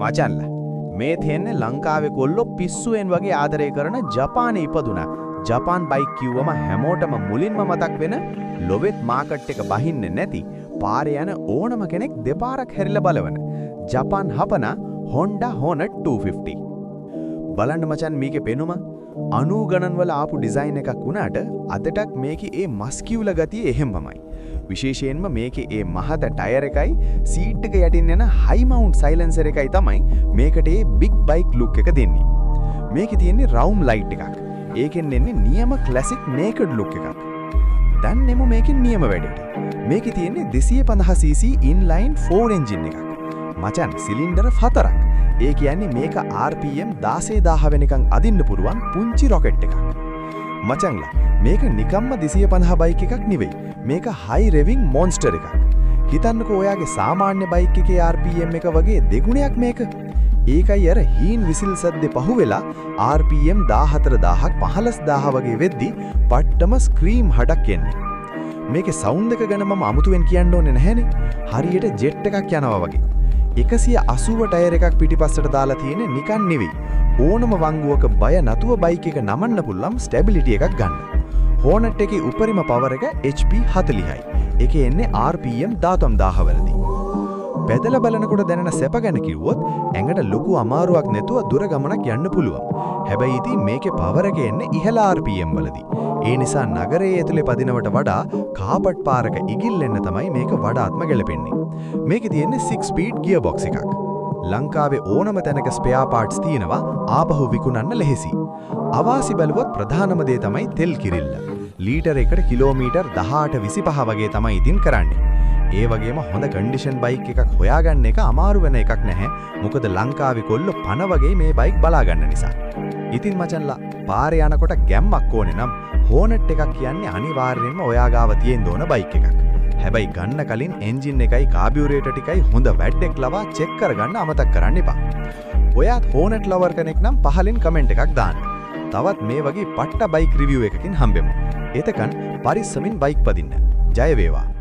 මචන්ලා මේ තියෙන්නේ ලංකාවේ කොල්ලෝ පිස්සුවෙන් වගේ ආදරය කරන ජපානයේ ඉපදුනා. ජපාන් බයික් කිව්වම හැමෝටම මුලින්ම මතක් වෙන ලොවෙත් මාකට් එක බහින්නේ නැති පාරේ යන ඕනම කෙනෙක් දෙපාරක් හැරිලා බලවන ජපාන් හපන Honda Hornet 250. බලන්න මචන් මේකේ පෙනුම 90 ගණන් වල ආපු ඩිසයින් එකක් වුණාට අදටත් මේකේ ඒ මස්කියුල ගතිය එහෙමමයි. විශේෂයෙන්ම මේකේ ඒ මහත ටයර් එකයි සීට් එක යටින් යන හයි මවුන්ට් සයිලන්සර් එකයි තමයි මේකට ඒ බිග් බයික් ලුක් එක දෙන්නේ. මේකේ තියෙන්නේ රවුම් ලයිට් එකක්. ඒකෙන් එන්නේ නියම ක්ලාසික් නේකඩ් ලුක් එකක්. දැන් නෙමු මේකේ නියම වැඩේට. මේකේ තියෙන්නේ 250cc ඉන්ලයින් 4 එන්ජින් එකක්. මචන් සිලින්ඩර් 4ක්. ඒ කියන්නේ මේක RPM 16000 වෙනකන් අදින්න පුරුවන් පුංචි රොකට් එකක්. මචංලා මේක නිකම්ම 250 බයික් එකක් නෙවෙයි. මේක හයි රෙවිං මොන්ස්ටර් එකක්. හිතන්නකෝ ඔයාගේ සාමාන්‍ය බයික් එකේ RPM එක වගේ දෙගුණයක් මේක. ඒකයි අර හීන් විසිල් සද්දේ පහුවෙලා RPM 14000ක් 15000 වගේ වෙද්දි පට්ටම ස්ක්‍රීම් හඩක් එන්නේ. මේකේ සවුන්ඩ් එක ගැන මම අමුතුවෙන් කියන්න ඕනේ නැහැනේ. හරියට ජෙට් එකක් යනවා වගේ. 180 ටයර් එකක් පිටිපස්සට දාලා තියෙන්නේ නිකන් නෙවෙයි. ඕනම වංගුවක බය නැතුව බයික් එක නමන්න පුළුවන් ස්ටැබිලිටි එකක් ගන්න. Hornet එකේ උපරිම පවර් එක HP 40යි. ඒකේ එන්නේ RPM 13000 වලදී. පැදලා බලනකොට දැනෙන සැප ගැන කිව්වොත් ඇඟට ලොකු අමාරුවක් නැතුව දුර ගමනක් යන්න පුළුවන්. හැබැයි ඉතින් මේකේ පවර් එක එන්නේ ඉහළ RPM වලදී. ඒ නිසා නගරයේ ඇතුලේ පදිනවට වඩා කාපට් පාරක ඉගිල්ලෙන්න තමයි මේක වඩාත්ම ගැලපෙන්නේ. මේකේ තියෙන්නේ 6 ස්පීඩ් ගියර් බොක්ස් එකක්. ලංකාවේ ඕනම තැනක ස්පෙයා පාර්ට්ස් තියෙනවා ආපහු විකුණන්න ලෙහෙසි. අවාසි බැලුවොත් ප්‍රධානම දේ තමයි තෙල් කිරිල්ල. ලීටර එකට කිලෝමීටර් 18-25 වගේ තමයි ඉතින් කරන්නේ. ඒ වගේම හොඳ කන්ඩිෂන් බයික් එකක් හොයාගන්න එක අමාරු වෙන එකක් නැහැ. මොකද ලංකාවේ කොල්ලෝ පණ වගේ මේ බයික් බලා ගන්න නිසා. ඉතින් මචන්ලා පාරේ යනකොට ගැම්මක් ඕනේ නම් Hornet එකක් කියන්නේ අනිවාර්යයෙන්ම ඔයා ගාව තියෙන්න ඕන බයික් එකක්. හැබැයි ගන්න කලින් එන්ජින් එකයි කාබියුරේටර් ටිකයි හොඳ වැඩක් ලවා චෙක් කරගන්න අමතක කරන්න එපා. ඔයාත් Hornet ලවර් කෙනෙක් නම් පහලින් කමෙන්ට් එකක් දාන්න. තවත් මේ වගේ පට්ට බයික් රිවිව් එකකින් හම්බෙමු. එතකන් පරිස්සමින් බයික් පදින්න. ජය වේවා.